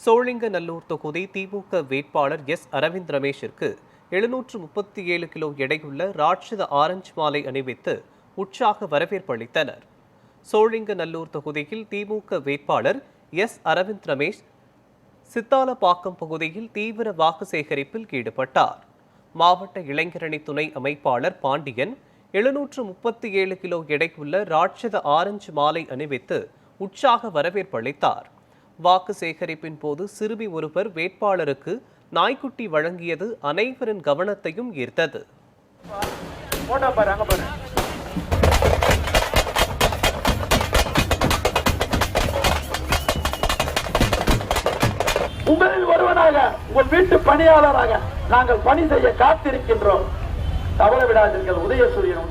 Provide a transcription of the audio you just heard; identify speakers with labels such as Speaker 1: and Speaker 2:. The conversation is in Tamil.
Speaker 1: சோழிங்கநல்லூர் தொகுதி திமுக வேட்பாளர் எஸ் அரவிந்த் ரமேஷிற்கு 737 கிலோ எடையுள்ள ராட்சத ஆரஞ்சு மாலை அணிவித்து உற்சாக வரவேற்பு அளித்தனர். சோழிங்கநல்லூர் தொகுதியில் திமுக வேட்பாளர் எஸ் அரவிந்த் ரமேஷ் சித்தாலப்பாக்கம் பகுதியில் தீவிர வாக்கு சேகரிப்பில் ஈடுபட்டார். மாவட்ட இளைஞரணி துணை அமைப்பாளர் பாண்டியன் 737 கிலோ எடையுள்ள ராட்சத ஆரஞ்சு மாலை அணிவித்து உற்சாக வரவேற்பு அளித்தார். வாக்கு சேகரிப்பின் போது சிறுமி ஒருவர் வேட்பாளருக்கு நாய்க்குட்டி வழங்கியது அனைவரின் கவனத்தையும் ஈர்த்தது.
Speaker 2: உங்களில் ஒருவனாக உங்கள் வீட்டு பணியாளராக நாங்கள் பணி செய்ய காத்திருக்கின்றோம். தவற விடாதீர்கள். உதயசூரியன்